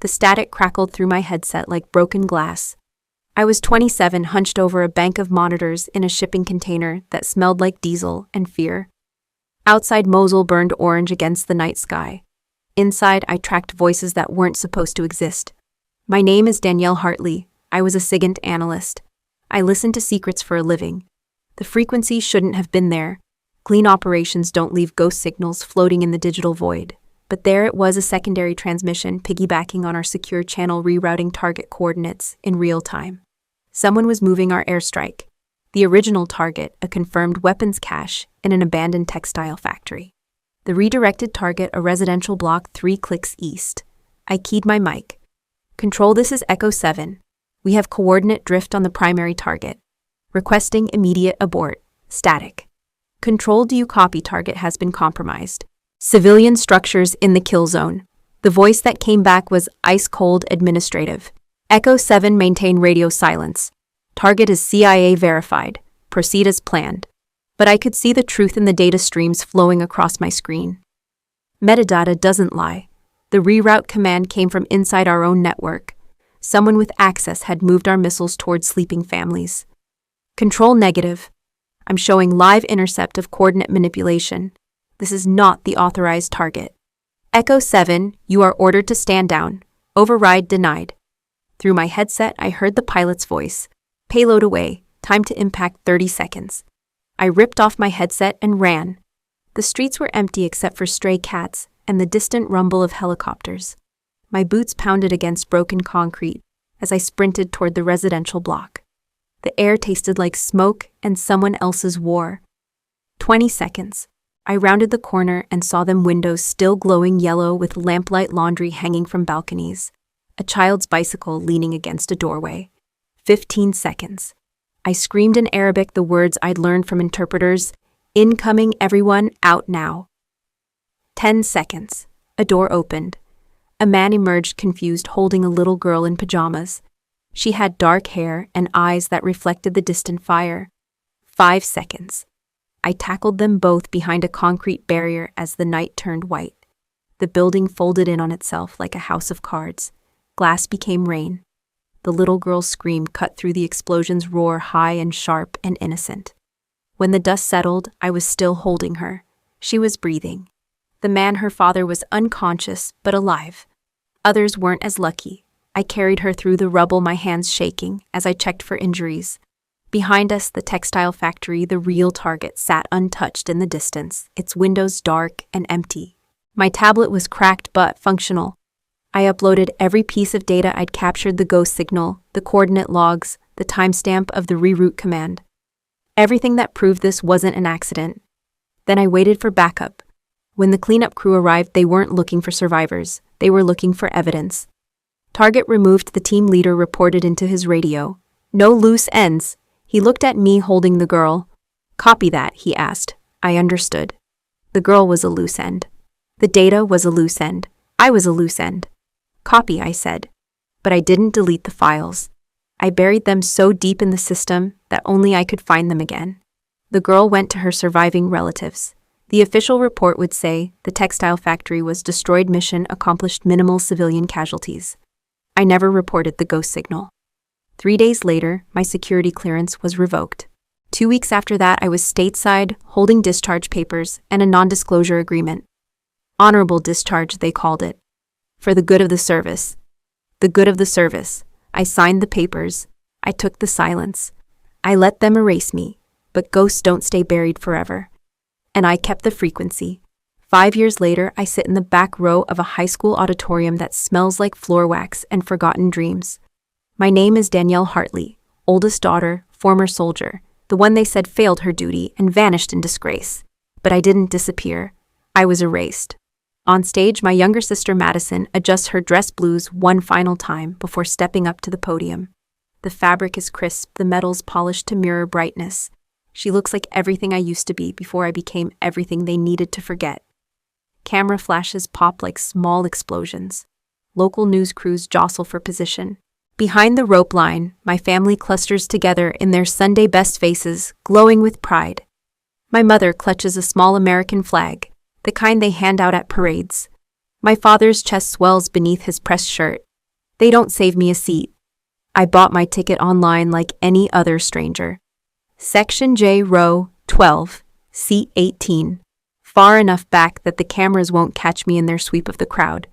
The static crackled through my headset like broken glass. I was 27, hunched over a bank of monitors in a shipping container that smelled like diesel and fear. Outside, Mosul burned orange against the night sky. Inside, I tracked voices that weren't supposed to exist. My name is Danielle Hartley. I was a SIGINT analyst. I listened to secrets for a living. The frequency shouldn't have been there. Clean operations don't leave ghost signals floating in the digital void. But there it was, a secondary transmission piggybacking on our secure channel, rerouting target coordinates in real time. Someone was moving our airstrike. The original target, a confirmed weapons cache in an abandoned textile factory. The redirected target, a residential block 3 clicks east. I keyed my mic. Control, this is Echo 7. We have coordinate drift on the primary target. Requesting immediate abort. Static. Control, do you copy? Target has been compromised. Civilian structures in the kill zone. The voice that came back was ice-cold administrative. Echo 7, maintain radio silence. Target is CIA verified. Proceed as planned. But I could see the truth in the data streams flowing across my screen. Metadata doesn't lie. The reroute command came from inside our own network. Someone with access had moved our missiles towards sleeping families. Control, negative. I'm showing live intercept of coordinate manipulation. This is not the authorized target. Echo 7, you are ordered to stand down. Override denied. Through my headset, I heard the pilot's voice. Payload away. Time to impact 30 seconds. I ripped off my headset and ran. The streets were empty except for stray cats and the distant rumble of helicopters. My boots pounded against broken concrete as I sprinted toward the residential block. The air tasted like smoke and someone else's war. 20 seconds. I rounded the corner and saw them, windows still glowing yellow with lamplight, laundry hanging from balconies. A child's bicycle leaning against a doorway. 15 seconds. I screamed in Arabic the words I'd learned from interpreters. Incoming, everyone, out now. 10 seconds. A door opened. A man emerged, confused, holding a little girl in pajamas. She had dark hair and eyes that reflected the distant fire. 5 seconds. I tackled them both behind a concrete barrier as the night turned white. The building folded in on itself like a house of cards. Glass became rain. The little girl's scream cut through the explosion's roar, high and sharp and innocent. When the dust settled, I was still holding her. She was breathing. The man, her father, was unconscious but alive. Others weren't as lucky. I carried her through the rubble, my hands shaking as I checked for injuries. Behind us, the textile factory, the real target, sat untouched in the distance, its windows dark and empty. My tablet was cracked but functional. I uploaded every piece of data I'd captured, the ghost signal, the coordinate logs, the timestamp of the reroute command. Everything that proved this wasn't an accident. Then I waited for backup. When the cleanup crew arrived, they weren't looking for survivors. They were looking for evidence. Target removed, the team leader reported into his radio. No loose ends. He looked at me holding the girl. Copy that, he asked. I understood. The girl was a loose end. The data was a loose end. I was a loose end. Copy, I said. But I didn't delete the files. I buried them so deep in the system that only I could find them again. The girl went to her surviving relatives. The official report would say the textile factory was destroyed, mission accomplished, minimal civilian casualties. I never reported the ghost signal. 3 days later, my security clearance was revoked. 2 weeks after that, I was stateside, holding discharge papers and a non-disclosure agreement. Honorable discharge, they called it. For the good of the service. The good of the service. I signed the papers. I took the silence. I let them erase me, but ghosts don't stay buried forever. And I kept the frequency. 5 years later, I sit in the back row of a high school auditorium that smells like floor wax and forgotten dreams. My name is Danielle Hartley, oldest daughter, former soldier, the one they said failed her duty and vanished in disgrace. But I didn't disappear. I was erased. On stage, my younger sister Madison adjusts her dress blues one final time before stepping up to the podium. The fabric is crisp, the metals polished to mirror brightness. She looks like everything I used to be before I became everything they needed to forget. Camera flashes pop like small explosions. Local news crews jostle for position. Behind the rope line, my family clusters together in their Sunday best faces, glowing with pride. My mother clutches a small American flag, the kind they hand out at parades. My father's chest swells beneath his pressed shirt, They don't save me a seat. I bought my ticket online like any other stranger. Section J, row 12, seat 18. Far enough back that the cameras won't catch me in their sweep of the crowd.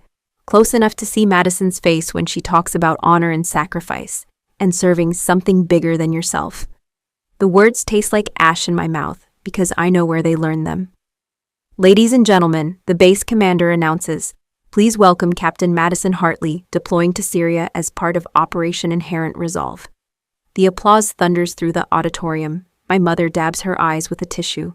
Close enough to see Madison's face when she talks about honor and sacrifice, and serving something bigger than yourself. The words taste like ash in my mouth because I know where they learned them. Ladies and gentlemen, the base commander announces, please welcome Captain Madison Hartley, deploying to Syria as part of Operation Inherent Resolve. The applause thunders through the auditorium. My mother dabs her eyes with a tissue.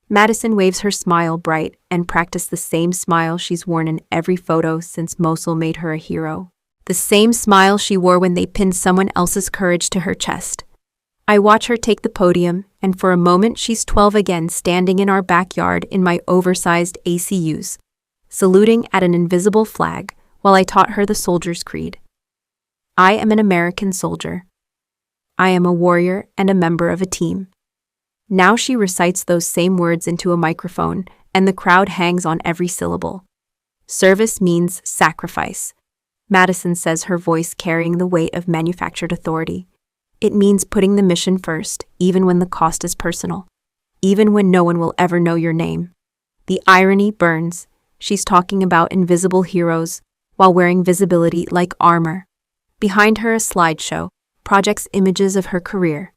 Madison waves her smile bright and practiced the same smile she's worn in every photo since Mosul made her a hero. The same smile she wore when they pinned someone else's courage to her chest. I watch her take the podium, and for a moment she's 12 again, standing in our backyard in my oversized ACUs, saluting at an invisible flag while I taught her the soldier's creed. I am an American soldier. I am a warrior and a member of a team. Now she recites those same words into a microphone, and the crowd hangs on every syllable. Service means sacrifice. Madison says, her voice carrying the weight of manufactured authority. It means putting the mission first, even when the cost is personal. Even when no one will ever know your name. The irony burns. She's talking about invisible heroes while wearing visibility like armor. Behind her, a slideshow projects images of her career.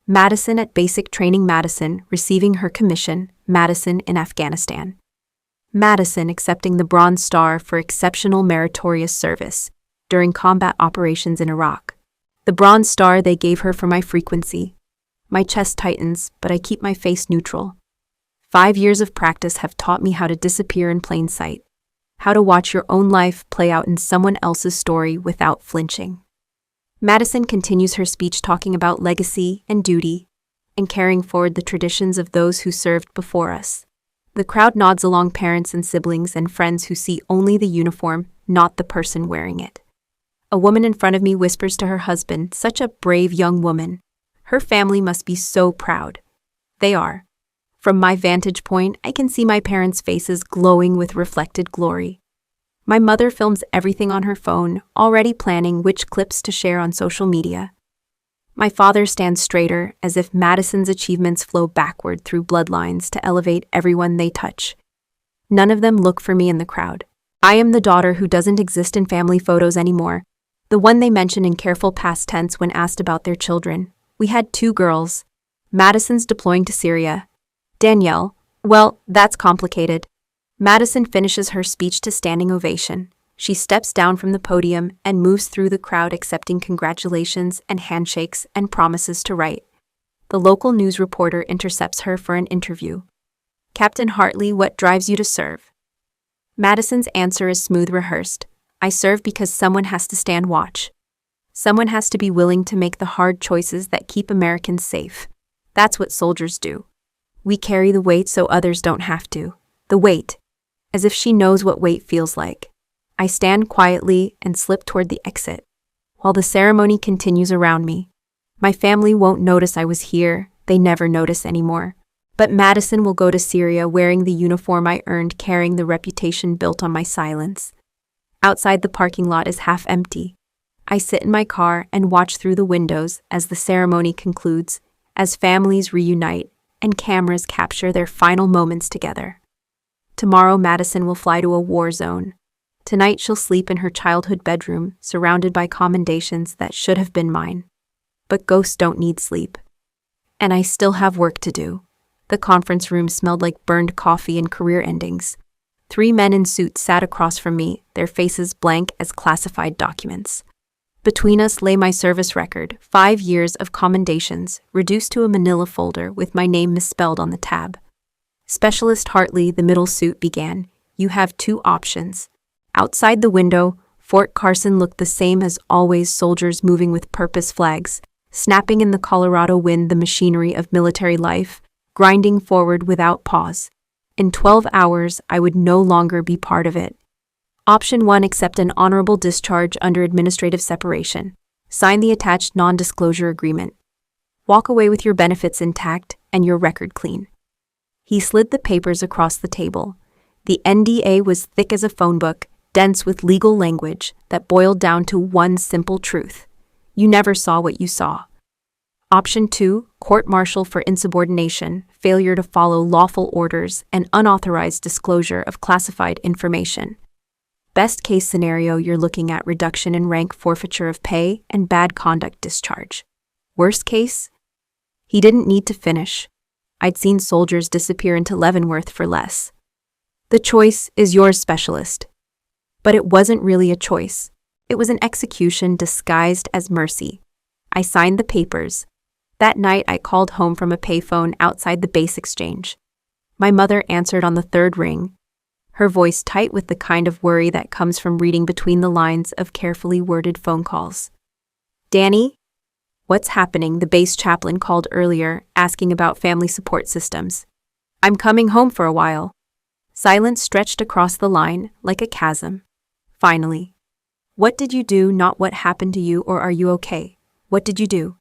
Madison at basic training, Madison receiving her commission, Madison in Afghanistan. Madison accepting the Bronze Star for exceptional meritorious service during combat operations in Iraq. The Bronze Star they gave her for my frequency. My chest tightens, but I keep my face neutral. 5 years of practice have taught me how to disappear in plain sight, how to watch your own life play out in someone else's story without flinching. Madison continues her speech talking about legacy and duty, and carrying forward the traditions of those who served before us. The crowd nods along, parents and siblings and friends who see only the uniform, not the person wearing it. A woman in front of me whispers to her husband, such a brave young woman. Her family must be so proud. They are. From my vantage point, I can see my parents' faces glowing with reflected glory. My mother films everything on her phone, already planning which clips to share on social media. My father stands straighter, as if Madison's achievements flow backward through bloodlines to elevate everyone they touch. None of them look for me in the crowd. I am the daughter who doesn't exist in family photos anymore, the one they mention in careful past tense when asked about their children. We had 2 girls. Madison's deploying to Syria. Danielle, well, that's complicated. Madison finishes her speech to standing ovation. She steps down from the podium and moves through the crowd, accepting congratulations and handshakes and promises to write. The local news reporter intercepts her for an interview. Captain Hartley, what drives you to serve? Madison's answer is smooth, rehearsed. I serve because someone has to stand watch. Someone has to be willing to make the hard choices that keep Americans safe. That's what soldiers do. We carry the weight so others don't have to. The weight. As if she knows what weight feels like. I stand quietly and slip toward the exit, while the ceremony continues around me. My family won't notice I was here, they never notice anymore. But Madison will go to Syria wearing the uniform I earned, carrying the reputation built on my silence. Outside, the parking lot is half empty. I sit in my car and watch through the windows as the ceremony concludes, as families reunite and cameras capture their final moments together. Tomorrow, Madison will fly to a war zone. Tonight, she'll sleep in her childhood bedroom, surrounded by commendations that should have been mine. But ghosts don't need sleep. And I still have work to do. The conference room smelled like burned coffee and career endings. 3 men in suits sat across from me, their faces blank as classified documents. Between us lay my service record, 5 years of commendations, reduced to a manila folder with my name misspelled on the tab. Specialist Hartley, the middle suit, began. You have 2 options. Outside the window, Fort Carson looked the same as always, soldiers moving with purpose, flags, snapping in the Colorado wind, the machinery of military life, grinding forward without pause. In 12 hours, I would no longer be part of it. Option 1, accept an honorable discharge under administrative separation. Sign the attached non-disclosure agreement. Walk away with your benefits intact and your record clean. He slid the papers across the table. The NDA was thick as a phone book, dense with legal language that boiled down to one simple truth. You never saw what you saw. Option 2, court-martial for insubordination, failure to follow lawful orders, and unauthorized disclosure of classified information. Best case scenario, you're looking at reduction in rank, forfeiture of pay, and bad conduct discharge. Worst case? He didn't need to finish. I'd seen soldiers disappear into Leavenworth for less. The choice is yours, specialist. But it wasn't really a choice. It was an execution disguised as mercy. I signed the papers. That night, I called home from a payphone outside the base exchange. My mother answered on the third ring, her voice tight with the kind of worry that comes from reading between the lines of carefully worded phone calls. "Danny? What's happening?" the base chaplain called earlier, asking about family support systems. "I'm coming home for a while." Silence stretched across the line like a chasm. Finally. "What did you do, not what happened to you, or are you okay? What did you do?"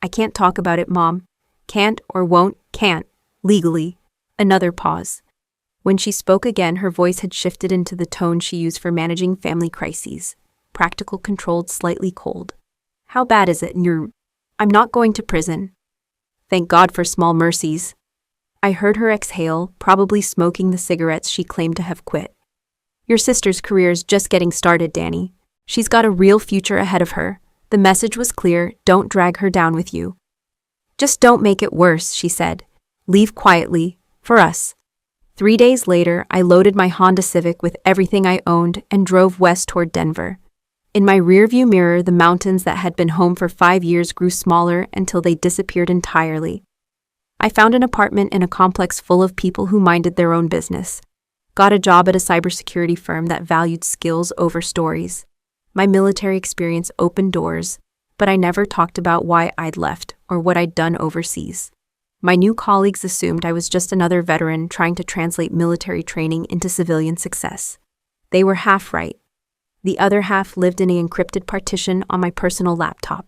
"I can't talk about it, Mom." "Can't or won't, can't, legally." Another pause. When she spoke again, her voice had shifted into the tone she used for managing family crises. Practical, controlled, slightly cold. "How bad is it? I'm not going to prison." "Thank God for small mercies." I heard her exhale, probably smoking the cigarettes she claimed to have quit. "Your sister's career's just getting started, Danny. She's got a real future ahead of her." The message was clear: don't drag her down with you. "Just don't make it worse," she said. "Leave quietly, for us." 3 days later, I loaded my Honda Civic with everything I owned and drove west toward Denver. In my rearview mirror, the mountains that had been home for 5 years grew smaller until they disappeared entirely. I found an apartment in a complex full of people who minded their own business. Got a job at a cybersecurity firm that valued skills over stories. My military experience opened doors, but I never talked about why I'd left or what I'd done overseas. My new colleagues assumed I was just another veteran trying to translate military training into civilian success. They were half right. The other half lived in an encrypted partition on my personal laptop.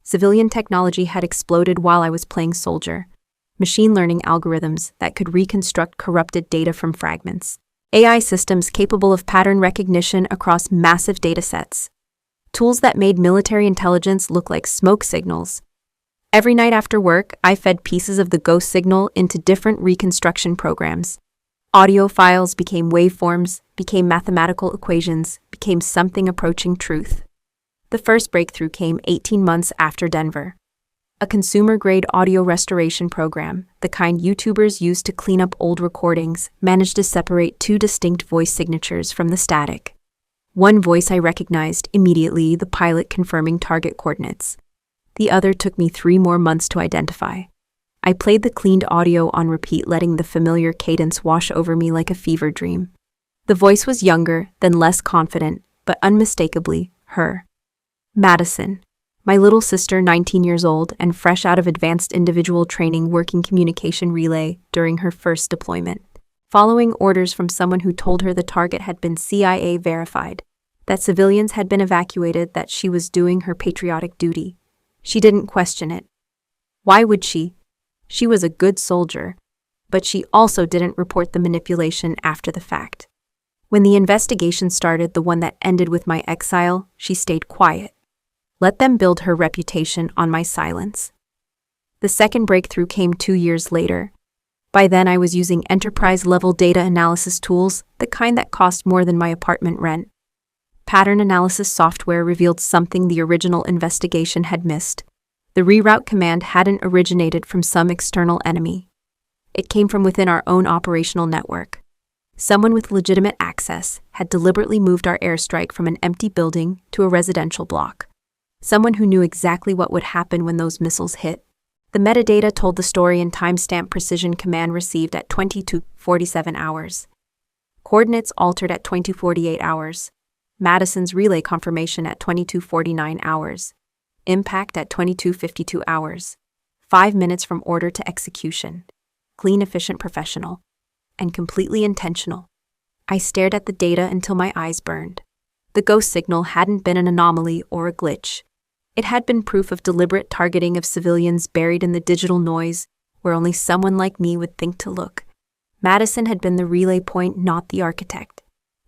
Civilian technology had exploded while I was playing soldier. Machine learning algorithms that could reconstruct corrupted data from fragments. AI systems capable of pattern recognition across massive datasets. Tools that made military intelligence look like smoke signals. Every night after work, I fed pieces of the ghost signal into different reconstruction programs. Audio files became waveforms, became mathematical equations, became something approaching truth. The first breakthrough came 18 months after Denver. A consumer-grade audio restoration program, the kind YouTubers use to clean up old recordings, managed to separate 2 distinct voice signatures from the static. One voice I recognized immediately, the pilot confirming target coordinates. The other took me 3 more months to identify. I played the cleaned audio on repeat, letting the familiar cadence wash over me like a fever dream. The voice was younger, then less confident, but unmistakably her. Madison. My little sister, 19 years old and fresh out of advanced individual training working communication relay during her first deployment. Following orders from someone who told her the target had been CIA verified, that civilians had been evacuated, that she was doing her patriotic duty. She didn't question it. Why would she? She was a good soldier, but she also didn't report the manipulation after the fact. When the investigation started, the one that ended with my exile, she stayed quiet. Let them build her reputation on my silence. The second breakthrough came 2 years later. By then, I was using enterprise-level data analysis tools, the kind that cost more than my apartment rent. Pattern analysis software revealed something the original investigation had missed. The reroute command hadn't originated from some external enemy. It came from within our own operational network. Someone with legitimate access had deliberately moved our airstrike from an empty building to a residential block. Someone who knew exactly what would happen when those missiles hit. The metadata told the story in timestamp precision command received at 22:47 hours. Coordinates altered at 22:48 hours. Madison's relay confirmation at 22:49 hours. Impact at 22:52 hours. 5 minutes from order to execution. Clean, efficient, professional. And completely intentional. I stared at the data until my eyes burned. The ghost signal hadn't been an anomaly or a glitch. It had been proof of deliberate targeting of civilians buried in the digital noise where only someone like me would think to look. Madison had been the relay point, not the architect.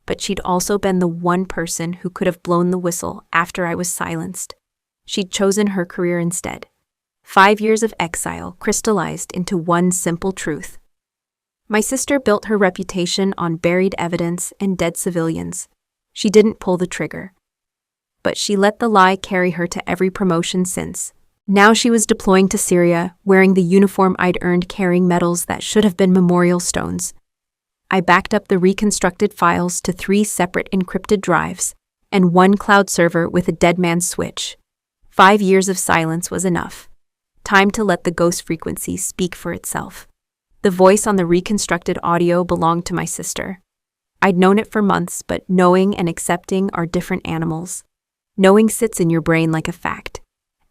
but she'd also been the one person who could have blown the whistle after I was silenced. She'd chosen her career instead. 5 years of exile crystallized into one simple truth. My sister built her reputation on buried evidence and dead civilians. She didn't pull the trigger. But she let the lie carry her to every promotion since. Now she was deploying to Syria, wearing the uniform I'd earned, carrying medals that should have been memorial stones. I backed up the reconstructed files to 3 separate encrypted drives and 1 cloud server with a dead man's switch. 5 years of silence was enough. Time to let the ghost frequency speak for itself. The voice on the reconstructed audio belonged to my sister. I'd known it for months, but knowing and accepting are different animals. Knowing sits in your brain like a fact.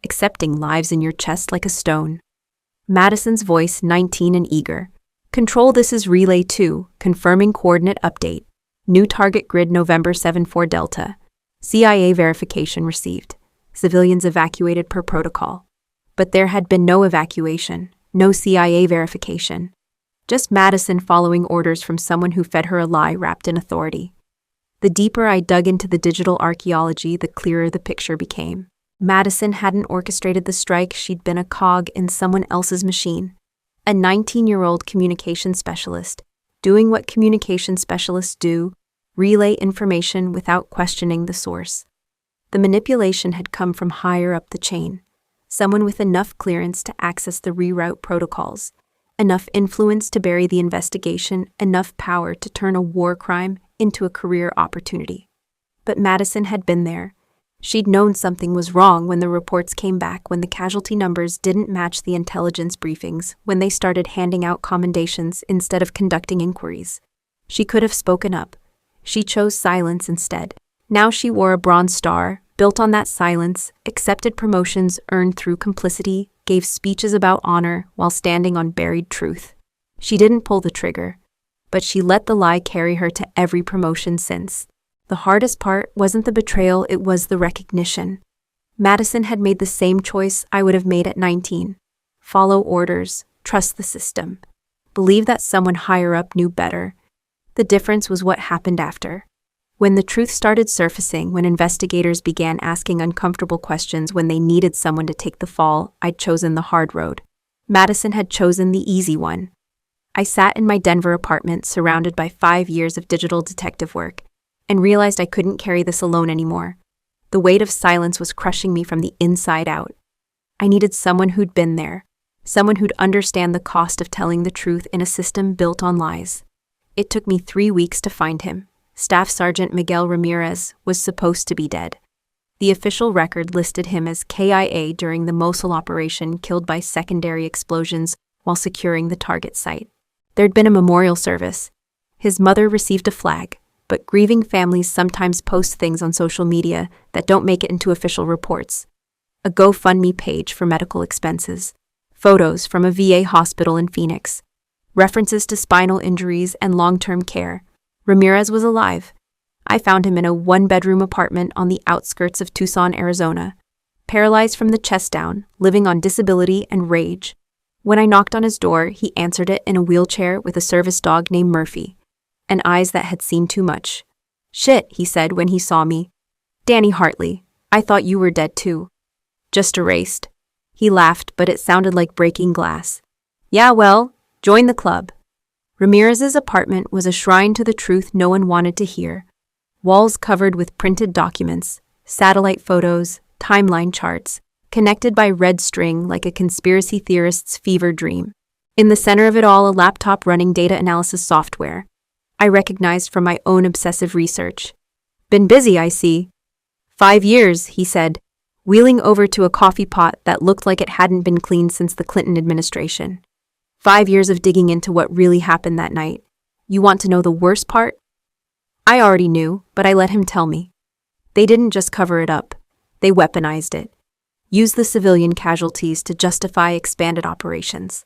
Accepting lives in your chest like a stone. Madison's voice, 19 and eager. Control, this is Relay 2, confirming coordinate update. New target grid November 74 Delta. CIA verification received. Civilians evacuated per protocol. But there had been no evacuation, no CIA verification. Just Madison following orders from someone who fed her a lie wrapped in authority. The deeper I dug into the digital archaeology, the clearer the picture became. Madison hadn't orchestrated the strike, she'd been a cog in someone else's machine. A 19-year-old communication specialist, doing what communication specialists do, relay information without questioning the source. The manipulation had come from higher up the chain. Someone with enough clearance to access the reroute protocols, enough influence to bury the investigation, enough power to turn a war crime into a career opportunity. But Madison had been there. She'd known something was wrong when the reports came back, when the casualty numbers didn't match the intelligence briefings, when they started handing out commendations instead of conducting inquiries. She could have spoken up. She chose silence instead. Now she wore a Bronze Star, built on that silence, accepted promotions earned through complicity, gave speeches about honor while standing on buried truth. She didn't pull the trigger, but she let the lie carry her to every promotion since. The hardest part wasn't the betrayal, it was the recognition. Madison had made the same choice I would have made at 19. Follow orders, trust the system, believe that someone higher up knew better. The difference was what happened after. When the truth started surfacing, when investigators began asking uncomfortable questions, when they needed someone to take the fall, I'd chosen the hard road. Madison had chosen the easy one. I sat in my Denver apartment, surrounded by 5 years of digital detective work, and realized I couldn't carry this alone anymore. The weight of silence was crushing me from the inside out. I needed someone who'd been there, someone who'd understand the cost of telling the truth in a system built on lies. It took me 3 weeks to find him. Staff Sergeant Miguel Ramirez was supposed to be dead. The official record listed him as KIA during the Mosul operation, killed by secondary explosions while securing the target site. There'd been a memorial service. His mother received a flag, but grieving families sometimes post things on social media that don't make it into official reports. A GoFundMe page for medical expenses, photos from a VA hospital in Phoenix, references to spinal injuries and long-term care. Ramirez was alive. I found him in a 1-bedroom apartment on the outskirts of Tucson, Arizona, paralyzed from the chest down, living on disability and rage. When I knocked on his door, he answered it in a wheelchair with a service dog named Murphy, and eyes that had seen too much. "Shit," he said when he saw me. "Danny Hartley, I thought you were dead too." "Just erased." He laughed, but it sounded like breaking glass. "Yeah, well, join the club." Ramirez's apartment was a shrine to the truth no one wanted to hear. Walls covered with printed documents, satellite photos, timeline charts, connected by red string like a conspiracy theorist's fever dream. In the center of it all, a laptop running data analysis software. I recognized from my own obsessive research. "Been busy, I see." 5 years, he said, wheeling over to a coffee pot that looked like it hadn't been cleaned since the Clinton administration. 5 years of digging into what really happened that night. You want to know the worst part? I already knew, but I let him tell me. They didn't just cover it up. They weaponized it. Used the civilian casualties to justify expanded operations.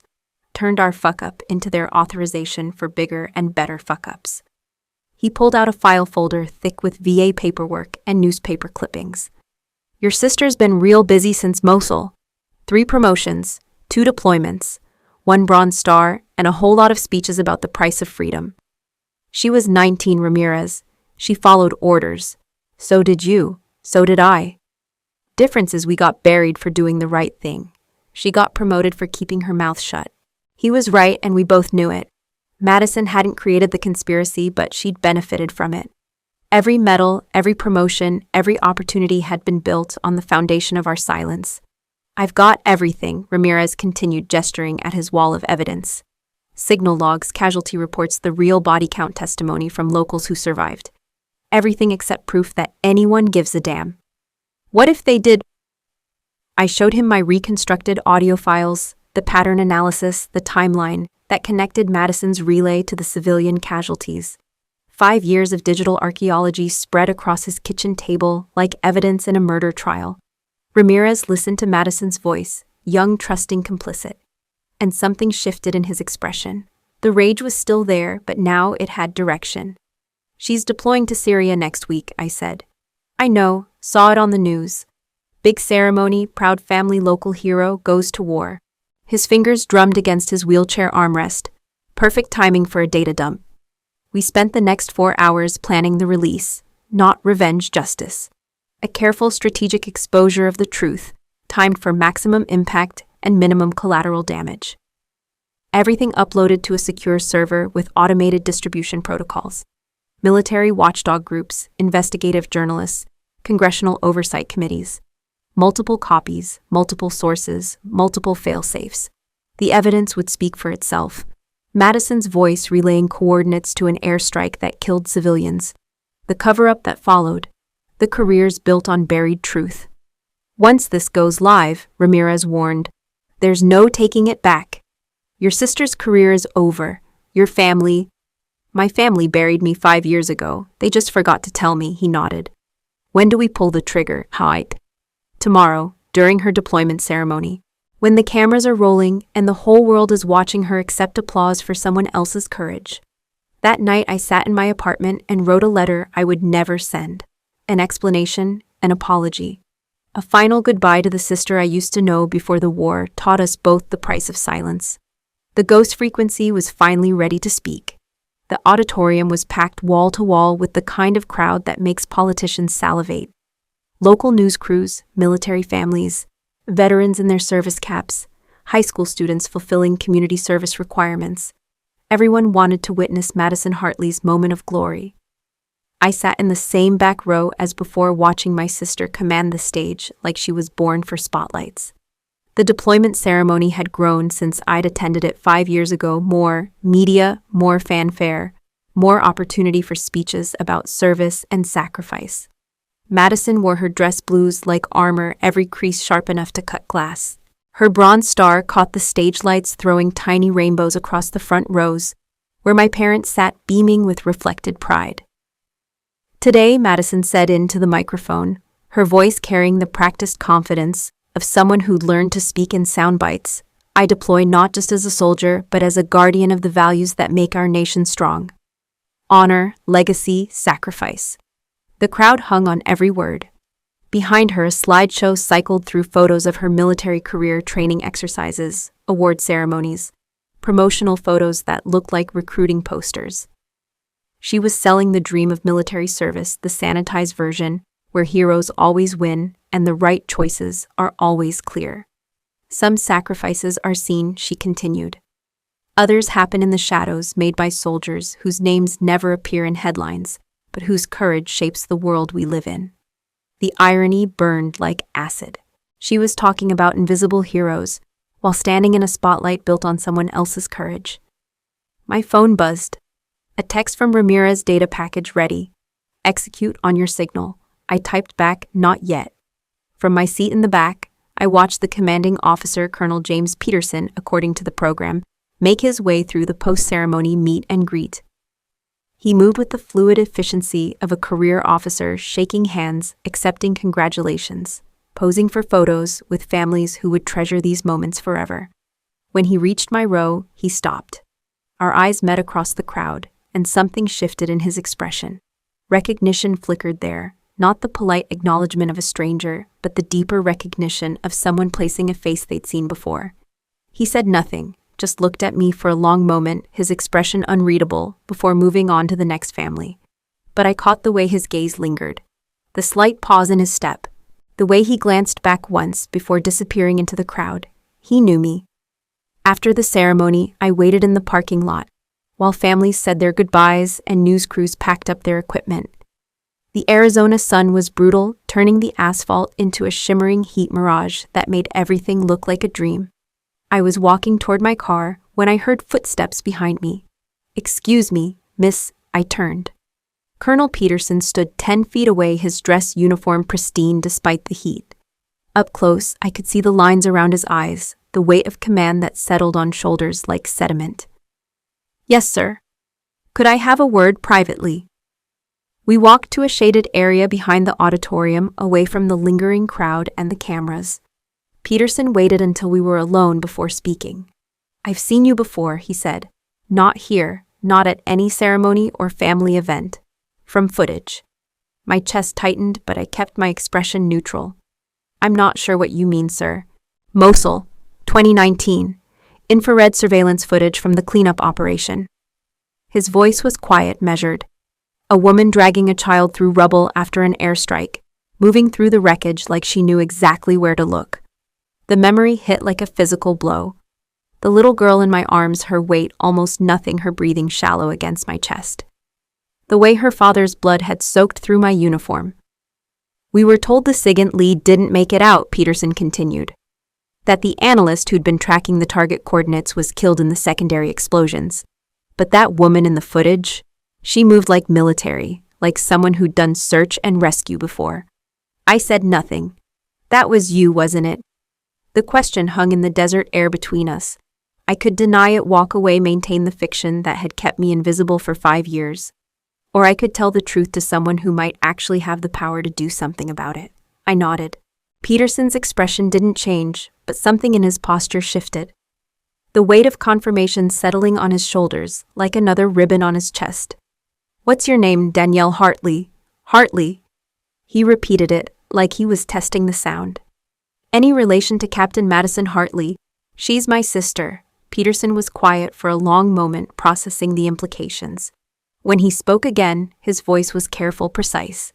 Turned our fuck-up into their authorization for bigger and better fuck-ups. He pulled out a file folder thick with VA paperwork and newspaper clippings. "Your sister's been real busy since Mosul. 3 promotions, 2 deployments, 1 Bronze Star, and a whole lot of speeches about the price of freedom." She was 19, Ramirez. She followed orders. So did you. So did I. Difference is we got buried for doing the right thing. She got promoted for keeping her mouth shut. He was right and we both knew it. Madison hadn't created the conspiracy, but she'd benefited from it. Every medal, every promotion, every opportunity had been built on the foundation of our silence. I've got everything, Ramirez continued, gesturing at his wall of evidence. Signal logs, casualty reports, the real body count testimony from locals who survived. Everything except proof that anyone gives a damn. What if they did? I showed him my reconstructed audio files, the pattern analysis, the timeline that connected Madison's relay to the civilian casualties. 5 years of digital archaeology spread across his kitchen table like evidence in a murder trial. Ramirez listened to Madison's voice, young, trusting, complicit. And something shifted in his expression. The rage was still there, but now it had direction. She's deploying to Syria next week, I said. I know, saw it on the news. Big ceremony, proud family, local hero, goes to war. His fingers drummed against his wheelchair armrest. Perfect timing for a data dump. We spent the next 4 hours planning the release, not revenge justice. A careful strategic exposure of the truth, timed for maximum impact and minimum collateral damage. Everything uploaded to a secure server with automated distribution protocols. Military watchdog groups, investigative journalists, congressional oversight committees. Multiple copies, multiple sources, multiple fail-safes. The evidence would speak for itself. Madison's voice relaying coordinates to an airstrike that killed civilians. The cover-up that followed. The careers built on buried truth. Once this goes live, Ramirez warned, there's no taking it back. Your sister's career is over. Your family. My family buried me 5 years ago. They just forgot to tell me, he nodded. When do we pull the trigger, Hyde? Tomorrow, during her deployment ceremony. When the cameras are rolling and the whole world is watching her accept applause for someone else's courage. That night I sat in my apartment and wrote a letter I would never send. An explanation, an apology. A final goodbye to the sister I used to know before the war taught us both the price of silence. The ghost frequency was finally ready to speak. The auditorium was packed wall to wall with the kind of crowd that makes politicians salivate. Local news crews, military families, veterans in their service caps, high school students fulfilling community service requirements. Everyone wanted to witness Madison Hartley's moment of glory. I sat in the same back row as before, watching my sister command the stage like she was born for spotlights. The deployment ceremony had grown since I'd attended it 5 years ago. More media, more fanfare, more opportunity for speeches about service and sacrifice. Madison wore her dress blues like armor, every crease sharp enough to cut glass. Her bronze star caught the stage lights, throwing tiny rainbows across the front rows, where my parents sat beaming with reflected pride. Today, Madison said into the microphone, her voice carrying the practiced confidence of someone who'd learned to speak in sound bites. I deploy not just as a soldier, but as a guardian of the values that make our nation strong. Honor, legacy, sacrifice. The crowd hung on every word. Behind her, a slideshow cycled through photos of her military career, training exercises, award ceremonies, promotional photos that looked like recruiting posters. She was selling the dream of military service, the sanitized version, where heroes always win and the right choices are always clear. Some sacrifices are seen, she continued. Others happen in the shadows, made by soldiers whose names never appear in headlines, but whose courage shapes the world we live in. The irony burned like acid. She was talking about invisible heroes while standing in a spotlight built on someone else's courage. My phone buzzed. A text from Ramirez, data package ready. Execute on your signal. I typed back, not yet. From my seat in the back, I watched the commanding officer, Colonel James Peterson, according to the program, make his way through the post-ceremony meet and greet. He moved with the fluid efficiency of a career officer, shaking hands, accepting congratulations, posing for photos with families who would treasure these moments forever. When he reached my row, he stopped. Our eyes met across the crowd, and something shifted in his expression. Recognition flickered there, not the polite acknowledgement of a stranger, but the deeper recognition of someone placing a face they'd seen before. He said nothing, just looked at me for a long moment, his expression unreadable, before moving on to the next family. but I caught the way his gaze lingered, the slight pause in his step, the way he glanced back once before disappearing into the crowd. He knew me. After the ceremony, I waited in the parking lot, while families said their goodbyes and news crews packed up their equipment. The Arizona sun was brutal, turning the asphalt into a shimmering heat mirage that made everything look like a dream. I was walking toward my car when I heard footsteps behind me. "Excuse me, miss," I turned. Colonel Peterson stood 10 feet away, his dress uniform pristine despite the heat. Up close, I could see the lines around his eyes, the weight of command that settled on shoulders like sediment. "Yes, sir. Could I have a word privately?" We walked to a shaded area behind the auditorium, away from the lingering crowd and the cameras. Peterson waited until we were alone before speaking. "I've seen you before," he said. "Not here, not at any ceremony or family event. From footage." My chest tightened, but I kept my expression neutral. "I'm not sure what you mean, sir." "Mosul, 2019. Infrared surveillance footage from the cleanup operation." His voice was quiet, measured. A woman dragging a child through rubble after an airstrike, moving through the wreckage like she knew exactly where to look. The memory hit like a physical blow. The little girl in my arms, her weight almost nothing, her breathing shallow against my chest. The way her father's blood had soaked through my uniform. "We were told the SIGINT lead didn't make it out," Peterson continued. "That the analyst who'd been tracking the target coordinates was killed in the secondary explosions. But that woman in the footage, she moved like military, like someone who'd done search and rescue before." I said nothing. "That was you, wasn't it?" The question hung in the desert air between us. I could deny it, walk away, maintain the fiction that had kept me invisible for 5 years. Or I could tell the truth to someone who might actually have the power to do something about it. I nodded. Peterson's expression didn't change, but something in his posture shifted. The weight of confirmation settling on his shoulders, like another ribbon on his chest. "What's your name?" "Danielle Hartley." "Hartley?" He repeated it, like he was testing the sound. "Any relation to Captain Madison Hartley?" "She's my sister." Peterson was quiet for a long moment, processing the implications. When he spoke again, his voice was careful, precise.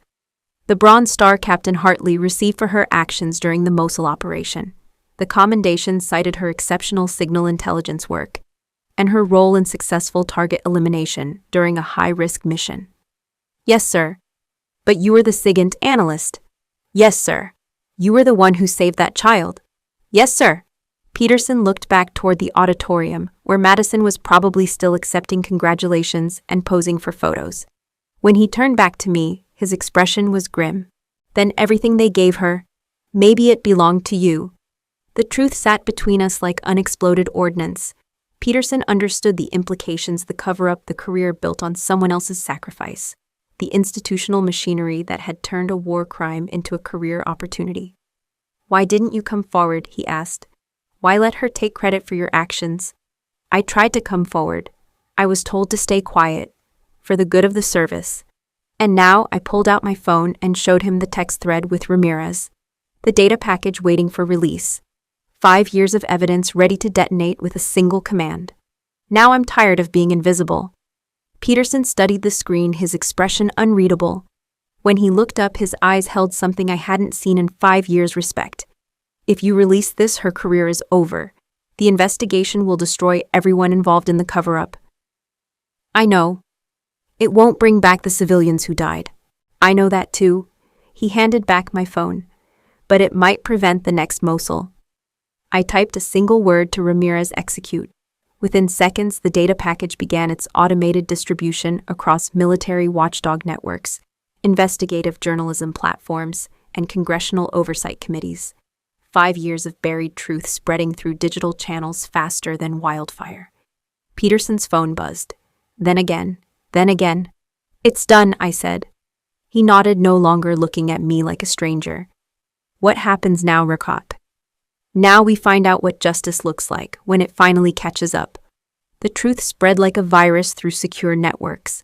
"The Bronze Star Captain Hartley received for her actions during the Mosul operation. The commendation cited her exceptional signal intelligence work and her role in successful target elimination during a high-risk mission." "Yes, sir." "But you were the SIGINT analyst." "Yes, sir." "You were the one who saved that child." "Yes, sir." Peterson looked back toward the auditorium, where Madison was probably still accepting congratulations and posing for photos. When he turned back to me, his expression was grim. "Then everything they gave her, maybe it belonged to you." The truth sat between us like unexploded ordnance. Peterson understood the implications, the cover-up, the career built on someone else's sacrifice, the institutional machinery that had turned a war crime into a career opportunity. "Why didn't you come forward?" he asked. "Why let her take credit for your actions?" I tried to come forward. I was told to stay quiet, for the good of the service. And now I pulled out my phone and showed him the text thread with Ramirez. The data package waiting for release. 5 years of evidence ready to detonate with a single command. Now I'm tired of being invisible. Peterson studied the screen, his expression unreadable. When he looked up, his eyes held something I hadn't seen in 5 years: respect. "If you release this, her career is over. The investigation will destroy everyone involved in the cover-up." "I know. It won't bring back the civilians who died." "I know that too." He handed back my phone. "But it might prevent the next Mosul." I typed a single word to Ramirez: "execute." Within seconds, the data package began its automated distribution across military watchdog networks, investigative journalism platforms, and congressional oversight committees. 5 years of buried truth spreading through digital channels faster than wildfire. Peterson's phone buzzed. Then again. "It's done," I said. He nodded, no longer looking at me like a stranger. "What happens now, Rakat?" "Now we find out what justice looks like when it finally catches up." The truth spread like a virus through secure networks.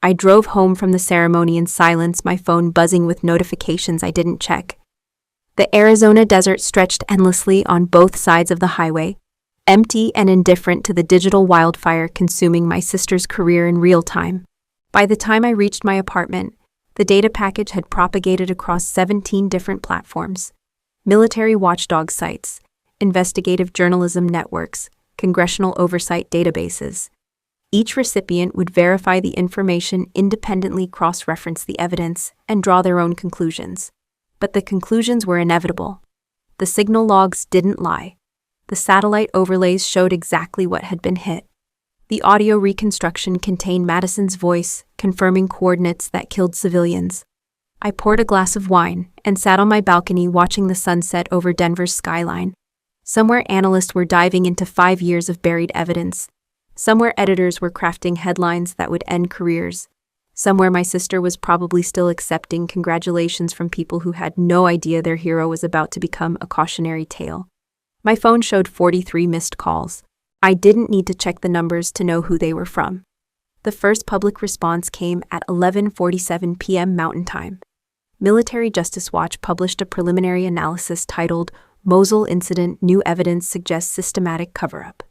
I drove home from the ceremony in silence, my phone buzzing with notifications I didn't check. The Arizona desert stretched endlessly on both sides of the highway, empty and indifferent to the digital wildfire consuming my sister's career in real time. By the time I reached my apartment, the data package had propagated across 17 different platforms: military watchdog sites, investigative journalism networks, congressional oversight databases. Each recipient would verify the information independently, cross-reference the evidence, and draw their own conclusions. But the conclusions were inevitable. The signal logs didn't lie. The satellite overlays showed exactly what had been hit. The audio reconstruction contained Madison's voice, confirming coordinates that killed civilians. I poured a glass of wine and sat on my balcony watching the sunset over Denver's skyline. Somewhere analysts were diving into 5 years of buried evidence. Somewhere editors were crafting headlines that would end careers. Somewhere my sister was probably still accepting congratulations from people who had no idea their hero was about to become a cautionary tale. My phone showed 43 missed calls. I didn't need to check the numbers to know who they were from. The first public response came at 11:47 p.m. Mountain Time. Military Justice Watch published a preliminary analysis titled "Mosul Incident: New Evidence Suggests Systematic Cover-Up."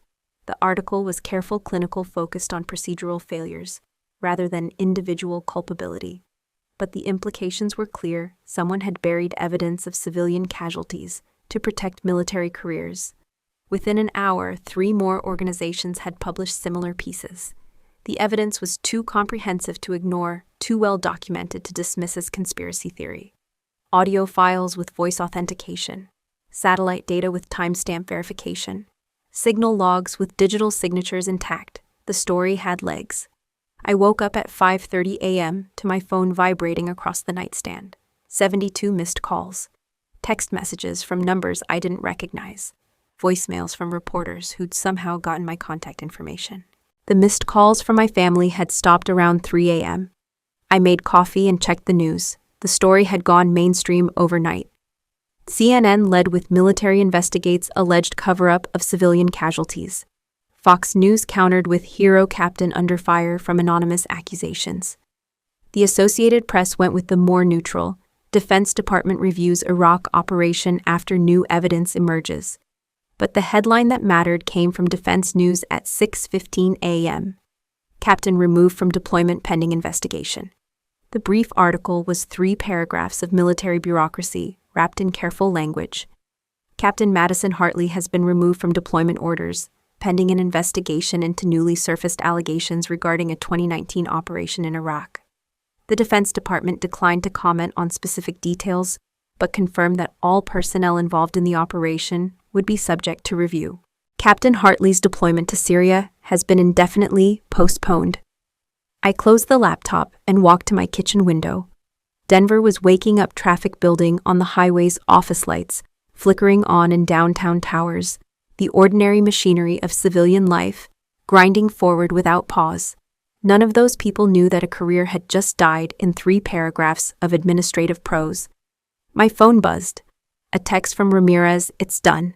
The article was careful, clinical, focused on procedural failures, rather than individual culpability. But the implications were clear: someone had buried evidence of civilian casualties to protect military careers. Within an hour, 3 more organizations had published similar pieces. The evidence was too comprehensive to ignore, too well documented to dismiss as conspiracy theory. Audio files with voice authentication, satellite data with timestamp verification, signal logs with digital signatures intact. The story had legs. I woke up at 5:30 a.m. to my phone vibrating across the nightstand. 72 missed calls. Text messages from numbers I didn't recognize. Voicemails from reporters who'd somehow gotten my contact information. The missed calls from my family had stopped around 3 a.m. I made coffee and checked the news. The story had gone mainstream overnight. CNN led with military investigates alleged cover-up of civilian casualties. Fox News countered with hero captain under fire from anonymous accusations. The Associated Press went with the more neutral, Defense Department reviews Iraq operation after new evidence emerges. But the headline that mattered came from Defense News at 6:15 a.m. Captain removed from deployment pending investigation. The brief article was 3 paragraphs of military bureaucracy, wrapped in careful language. Captain Madison Hartley has been removed from deployment orders, pending an investigation into newly surfaced allegations regarding a 2019 operation in Iraq. The Defense Department declined to comment on specific details, but confirmed that all personnel involved in the operation would be subject to review. Captain Hartley's deployment to Syria has been indefinitely postponed. I closed the laptop and walked to my kitchen window. Denver was waking up, traffic building on the highway's office lights, flickering on in downtown towers, the ordinary machinery of civilian life, grinding forward without pause. None of those people knew that a career had just died in 3 paragraphs of administrative prose. My phone buzzed. A text from Ramirez: "It's done.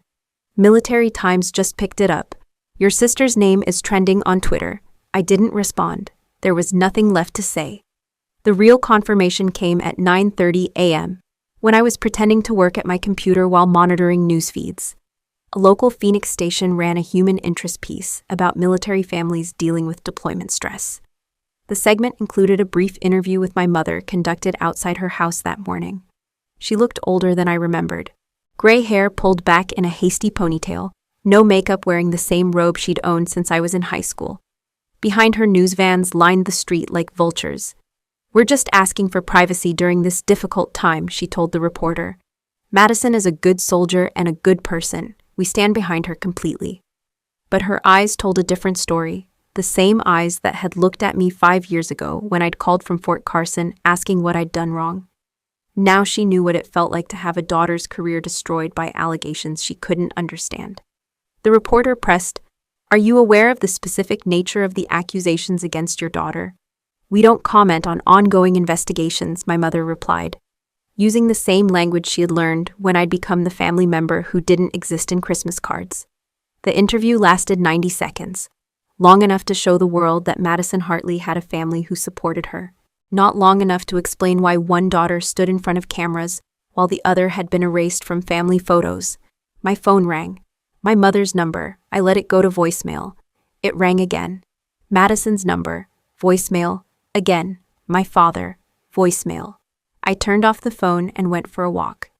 Military Times just picked it up. Your sister's name is trending on Twitter." I didn't respond. There was nothing left to say. The real confirmation came at 9:30 a.m., when I was pretending to work at my computer while monitoring news feeds. A local Phoenix station ran a human interest piece about military families dealing with deployment stress. The segment included a brief interview with my mother conducted outside her house that morning. She looked older than I remembered. Gray hair pulled back in a hasty ponytail, no makeup, wearing the same robe she'd owned since I was in high school. Behind her, news vans lined the street like vultures. "We're just asking for privacy during this difficult time," she told the reporter. "Madison is a good soldier and a good person. We stand behind her completely." But her eyes told a different story, the same eyes that had looked at me 5 years ago when I'd called from Fort Carson asking what I'd done wrong. Now she knew what it felt like to have a daughter's career destroyed by allegations she couldn't understand. The reporter pressed, "Are you aware of the specific nature of the accusations against your daughter?" "We don't comment on ongoing investigations," my mother replied, using the same language she had learned when I'd become the family member who didn't exist in Christmas cards. The interview lasted 90 seconds, long enough to show the world that Madison Hartley had a family who supported her, not long enough to explain why one daughter stood in front of cameras while the other had been erased from family photos. My phone rang. My mother's number. I let it go to voicemail. It rang again. Madison's number. Voicemail. Again, my father. Voicemail. I turned off the phone and went for a walk.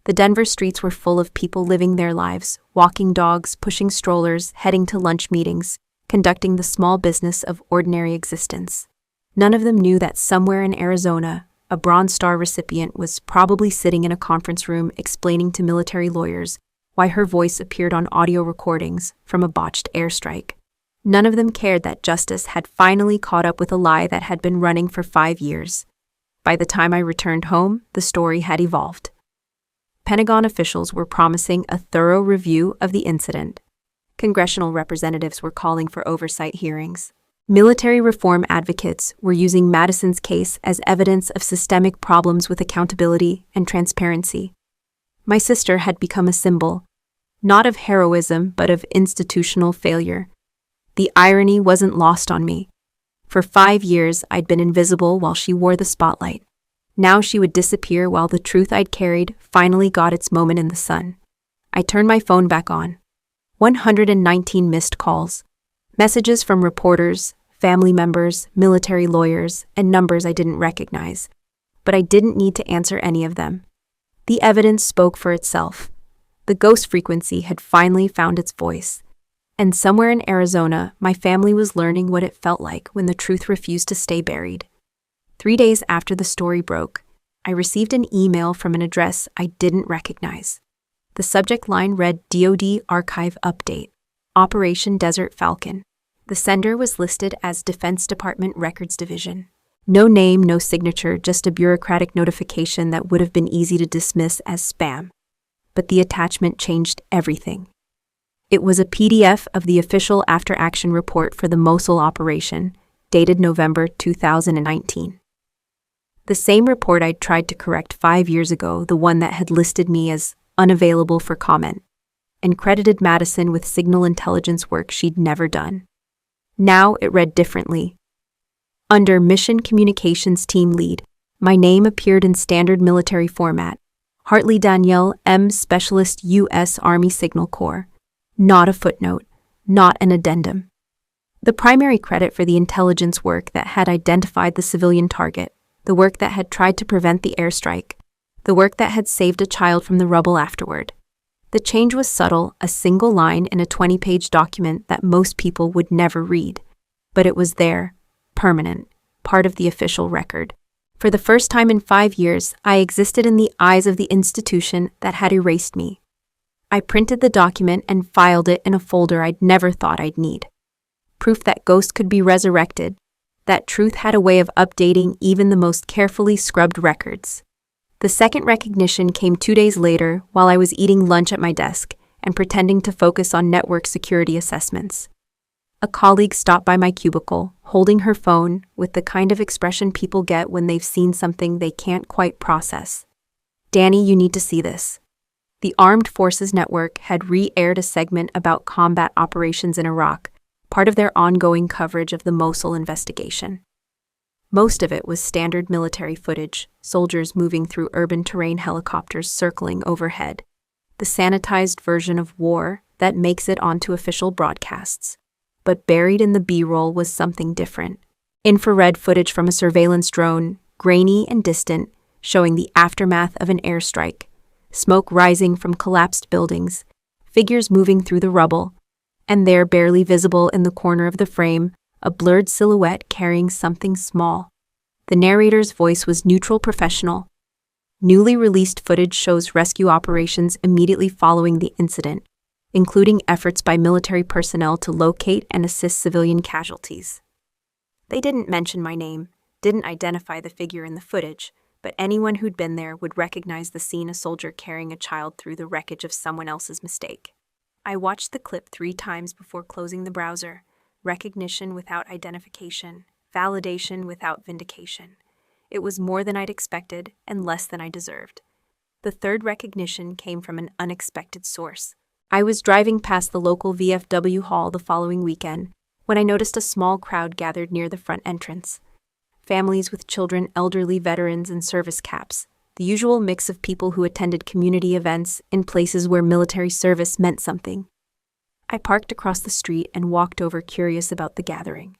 The Denver streets were full of people living their lives, walking dogs, pushing strollers, heading to lunch meetings, conducting the small business of ordinary existence. None of them knew that somewhere in Arizona, a Bronze Star recipient was probably sitting in a conference room explaining to military lawyers why her voice appeared on audio recordings from a botched airstrike. None of them cared that justice had finally caught up with a lie that had been running for 5 years. By the time I returned home, the story had evolved. Pentagon officials were promising a thorough review of the incident. Congressional representatives were calling for oversight hearings. Military reform advocates were using Madison's case as evidence of systemic problems with accountability and transparency. My sister had become a symbol, not of heroism, but of institutional failure. The irony wasn't lost on me. For 5 years, I'd been invisible while she wore the spotlight. Now she would disappear while the truth I'd carried finally got its moment in the sun. I turned my phone back on. 119 missed calls. Messages from reporters, family members, military lawyers, and numbers I didn't recognize. But I didn't need to answer any of them. The evidence spoke for itself. The ghost frequency had finally found its voice. And somewhere in Arizona, my family was learning what it felt like when the truth refused to stay buried. 3 days after the story broke, I received an email from an address I didn't recognize. The subject line read DoD Archive Update, Operation Desert Falcon. The sender was listed as Defense Department Records Division. No name, no signature, just a bureaucratic notification that would have been easy to dismiss as spam. But the attachment changed everything. It was a PDF of the official after-action report for the Mosul operation, dated November 2019. The same report I'd tried to correct 5 years ago, the one that had listed me as unavailable for comment, and credited Madison with signal intelligence work she'd never done. Now it read differently. Under Mission Communications Team Lead, my name appeared in standard military format, Hartley Danielle M. Specialist U.S. Army Signal Corps. Not a footnote, not an addendum. The primary credit for the intelligence work that had identified the civilian target, the work that had tried to prevent the airstrike, the work that had saved a child from the rubble afterward. The change was subtle, a single line in a 20-page document that most people would never read. But it was there, permanent, part of the official record. For the first time in 5 years, I existed in the eyes of the institution that had erased me. I printed the document and filed it in a folder I'd never thought I'd need. Proof that ghosts could be resurrected, that truth had a way of updating even the most carefully scrubbed records. The second recognition came 2 days later while I was eating lunch at my desk and pretending to focus on network security assessments. A colleague stopped by my cubicle, holding her phone with the kind of expression people get when they've seen something they can't quite process. "Danny, you need to see this." The Armed Forces Network had re-aired a segment about combat operations in Iraq, part of their ongoing coverage of the Mosul investigation. Most of it was standard military footage, soldiers moving through urban terrain, helicopters circling overhead. The sanitized version of war that makes it onto official broadcasts. But buried in the B-roll was something different. Infrared footage from a surveillance drone, grainy and distant, showing the aftermath of an airstrike. Smoke rising from collapsed buildings, figures moving through the rubble, and there, barely visible in the corner of the frame, a blurred silhouette carrying something small. The narrator's voice was neutral, professional. Newly released footage shows rescue operations immediately following the incident, including efforts by military personnel to locate and assist civilian casualties. They didn't mention my name, didn't identify the figure in the footage, but anyone who'd been there would recognize the scene: a soldier carrying a child through the wreckage of someone else's mistake. I watched the clip 3 times before closing the browser. Recognition without identification, validation without vindication. It was more than I'd expected and less than I deserved. The third recognition came from an unexpected source. I was driving past the local VFW hall the following weekend when I noticed a small crowd gathered near the front entrance. Families with children, elderly veterans, and service caps, the usual mix of people who attended community events in places where military service meant something. I parked across the street and walked over, curious about the gathering.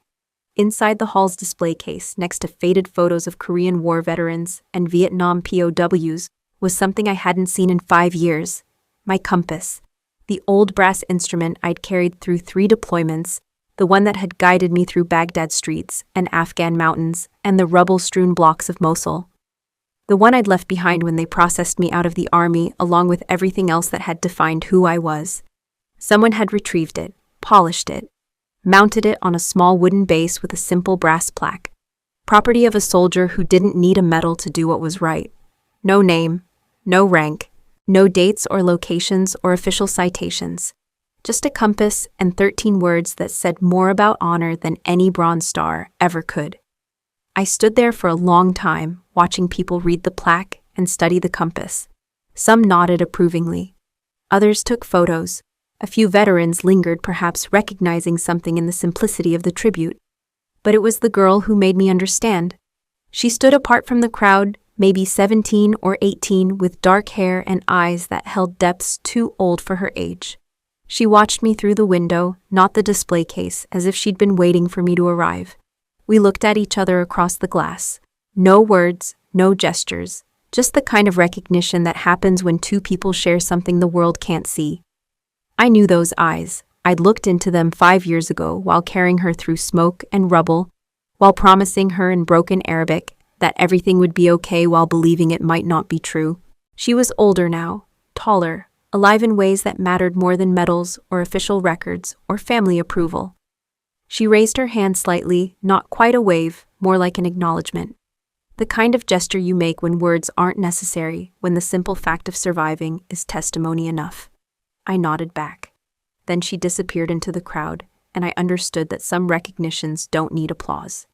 Inside the hall's display case, next to faded photos of Korean War veterans and Vietnam POWs, was something I hadn't seen in 5 years. My compass. The old brass instrument I'd carried through 3 deployments, the one that had guided me through Baghdad streets and Afghan mountains and the rubble-strewn blocks of Mosul. The one I'd left behind when they processed me out of the army, along with everything else that had defined who I was. Someone had retrieved it, polished it, mounted it on a small wooden base with a simple brass plaque. Property of a soldier who didn't need a medal to do what was right. No name, no rank, no dates or locations or official citations. Just a compass and 13 words that said more about honor than any Bronze Star ever could. I stood there for a long time, watching people read the plaque and study the compass. Some nodded approvingly. Others took photos. A few veterans lingered, perhaps recognizing something in the simplicity of the tribute. But it was the girl who made me understand. She stood apart from the crowd, maybe 17 or 18, with dark hair and eyes that held depths too old for her age. She watched me through the window, not the display case, as if she'd been waiting for me to arrive. We looked at each other across the glass. No words, no gestures, just the kind of recognition that happens when 2 people share something the world can't see. I knew those eyes. I'd looked into them 5 years ago while carrying her through smoke and rubble, while promising her in broken Arabic that everything would be okay while believing it might not be true. She was older now, taller, alive in ways that mattered more than medals or official records or family approval. She raised her hand slightly, not quite a wave, more like an acknowledgement. The kind of gesture you make when words aren't necessary, when the simple fact of surviving is testimony enough. I nodded back. Then she disappeared into the crowd, and I understood that some recognitions don't need applause.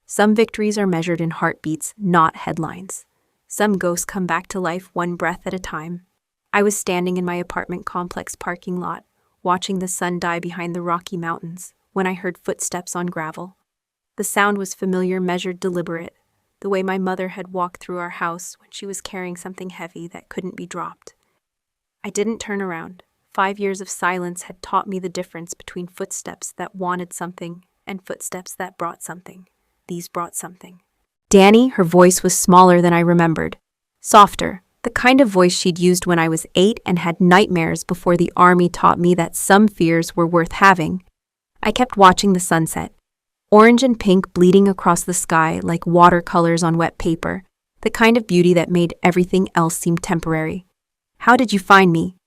Some victories are measured in heartbeats, not headlines. Some ghosts come back to life one breath at a time. I was standing in my apartment complex parking lot, watching the sun die behind the Rocky Mountains, when I heard footsteps on gravel. The sound was familiar, measured, deliberate, the way my mother had walked through our house when she was carrying something heavy that couldn't be dropped. I didn't turn around. 5 years of silence had taught me the difference between footsteps that wanted something and footsteps that brought something. These brought something. Danny, her voice was smaller than I remembered. Softer, the kind of voice she'd used when I was 8 and had nightmares before the army taught me that some fears were worth having. I kept watching the sunset. Orange and pink bleeding across the sky like watercolors on wet paper, the kind of beauty that made everything else seem temporary. How did you find me?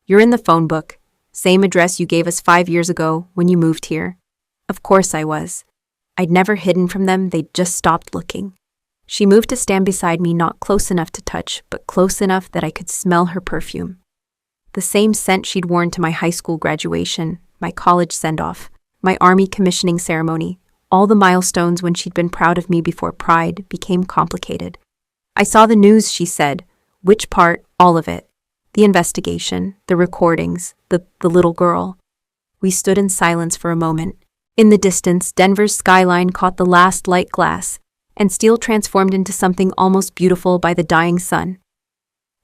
You're in the phone book. Same address you gave us 5 years ago when you moved here. Of course I was. I'd never hidden from them, they'd just stopped looking. She moved to stand beside me, not close enough to touch, but close enough that I could smell her perfume. The same scent she'd worn to my high school graduation, my college send-off, my army commissioning ceremony, all the milestones when she'd been proud of me before pride became complicated. I saw the news, she said. Which part? All of it. The investigation, the recordings, the little girl. We stood in silence for a moment. In the distance, Denver's skyline caught the last light glass, and steel transformed into something almost beautiful by the dying sun.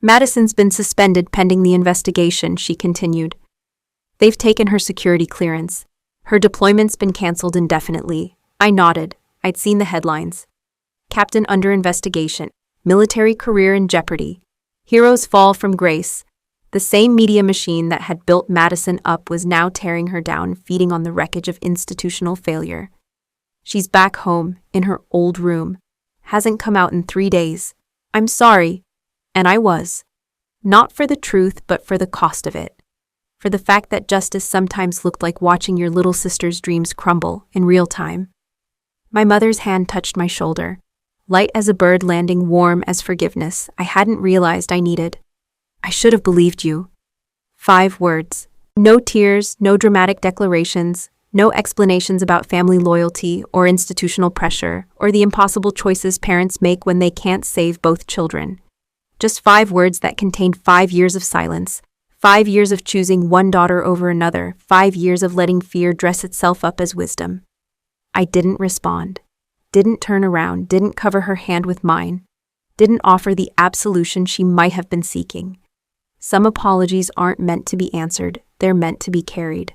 Madison's been suspended pending the investigation, she continued. They've taken her security clearance. Her deployment's been canceled indefinitely. I nodded. I'd seen the headlines. Captain under investigation. Military career in jeopardy. Heroes fall from grace. The same media machine that had built Madison up was now tearing her down, feeding on the wreckage of institutional failure. She's back home, in her old room. Hasn't come out in 3 days. I'm sorry. And I was. Not for the truth, but for the cost of it. For the fact that justice sometimes looked like watching your little sister's dreams crumble in real time. My mother's hand touched my shoulder. Light as a bird landing, warm as forgiveness I hadn't realized I needed. I should have believed you. 5 words. No tears, no dramatic declarations, no explanations about family loyalty or institutional pressure or the impossible choices parents make when they can't save both children. Just 5 words that contained 5 years of silence, 5 years of choosing one daughter over another, 5 years of letting fear dress itself up as wisdom. I didn't respond. Didn't turn around, didn't cover her hand with mine, didn't offer the absolution she might have been seeking. Some apologies aren't meant to be answered, they're meant to be carried.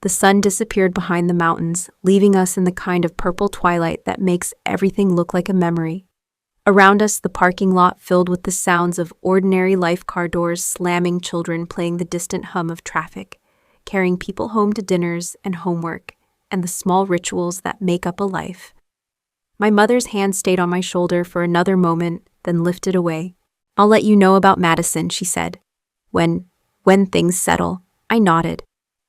The sun disappeared behind the mountains, leaving us in the kind of purple twilight that makes everything look like a memory. Around us, the parking lot filled with the sounds of ordinary life, car doors slamming, children playing, the distant hum of traffic, carrying people home to dinners and homework, and the small rituals that make up a life. My mother's hand stayed on my shoulder for another moment, then lifted away. "I'll let you know about Madison," she said. When things settle." I nodded.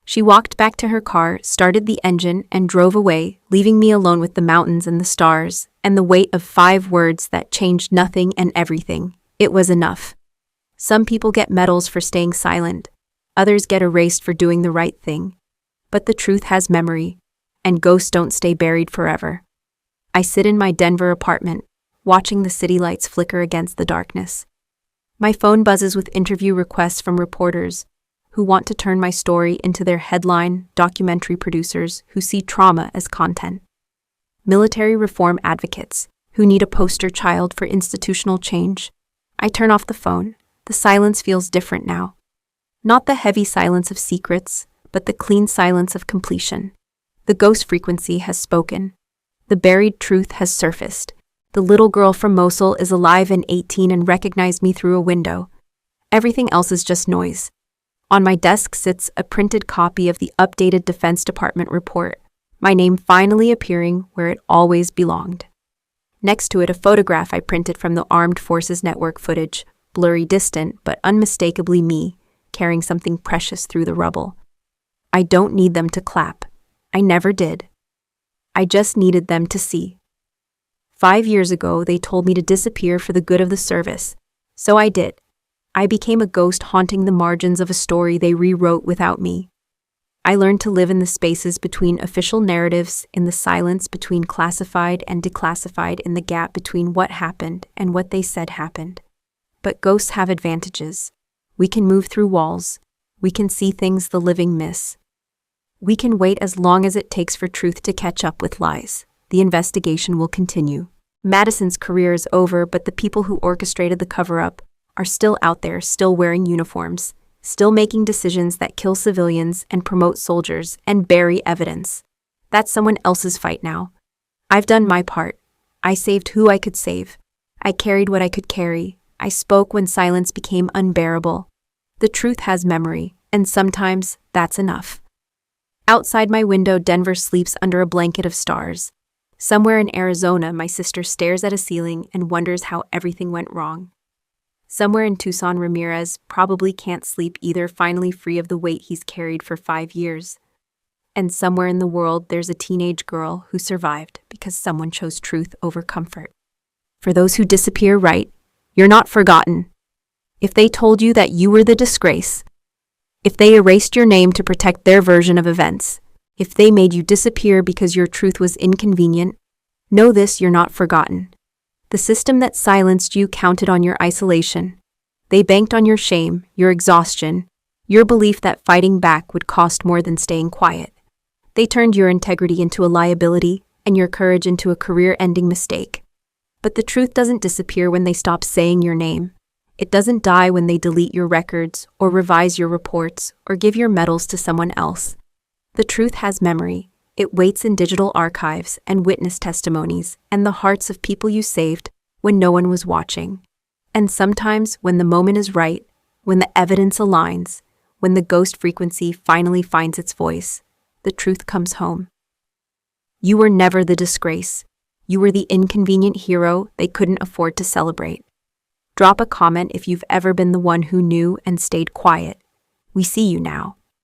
She walked back to her car, started the engine, and drove away, leaving me alone with the mountains and the stars, and the weight of 5 words that changed nothing and everything. It was enough. Some people get medals for staying silent. Others get erased for doing the right thing. But the truth has memory, and ghosts don't stay buried forever. I sit in my Denver apartment, watching the city lights flicker against the darkness. My phone buzzes with interview requests from reporters who want to turn my story into their headline, documentary producers who see trauma as content, military reform advocates who need a poster child for institutional change. I turn off the phone. The silence feels different now. Not the heavy silence of secrets, but the clean silence of completion. The ghost frequency has spoken. The buried truth has surfaced. The little girl from Mosul is alive and 18 and recognized me through a window. Everything else is just noise. On my desk sits a printed copy of the updated Defense Department report, my name finally appearing where it always belonged. Next to it, a photograph I printed from the Armed Forces Network footage, blurry, distant, but unmistakably me, carrying something precious through the rubble. I don't need them to clap. I never did. I just needed them to see. 5 years ago, they told me to disappear for the good of the service. So I did. I became a ghost haunting the margins of a story they rewrote without me. I learned to live in the spaces between official narratives, in the silence between classified and declassified, in the gap between what happened and what they said happened. But ghosts have advantages. We can move through walls. We can see things the living miss. We can wait as long as it takes for truth to catch up with lies. The investigation will continue. Madison's career is over, but the people who orchestrated the cover-up are still out there, still wearing uniforms, still making decisions that kill civilians and promote soldiers and bury evidence. That's someone else's fight now. I've done my part. I saved who I could save. I carried what I could carry. I spoke when silence became unbearable. The truth has memory, and sometimes that's enough. Outside my window, Denver sleeps under a blanket of stars. Somewhere in Arizona, my sister stares at a ceiling and wonders how everything went wrong. Somewhere in Tucson, Ramirez probably can't sleep either, finally free of the weight he's carried for 5 years. And somewhere in the world, there's a teenage girl who survived because someone chose truth over comfort. For those who disappear, right, you're not forgotten. If they told you that you were the disgrace, if they erased your name to protect their version of events, if they made you disappear because your truth was inconvenient, know this: you're not forgotten. The system that silenced you counted on your isolation. They banked on your shame, your exhaustion, your belief that fighting back would cost more than staying quiet. They turned your integrity into a liability and your courage into a career-ending mistake. But the truth doesn't disappear when they stop saying your name. It doesn't die when they delete your records or revise your reports or give your medals to someone else. The truth has memory. It waits in digital archives and witness testimonies and the hearts of people you saved when no one was watching. And sometimes when the moment is right, when the evidence aligns, when the ghost frequency finally finds its voice, the truth comes home. You were never the disgrace. You were the inconvenient hero they couldn't afford to celebrate. Drop a comment if you've ever been the one who knew and stayed quiet. We see you now.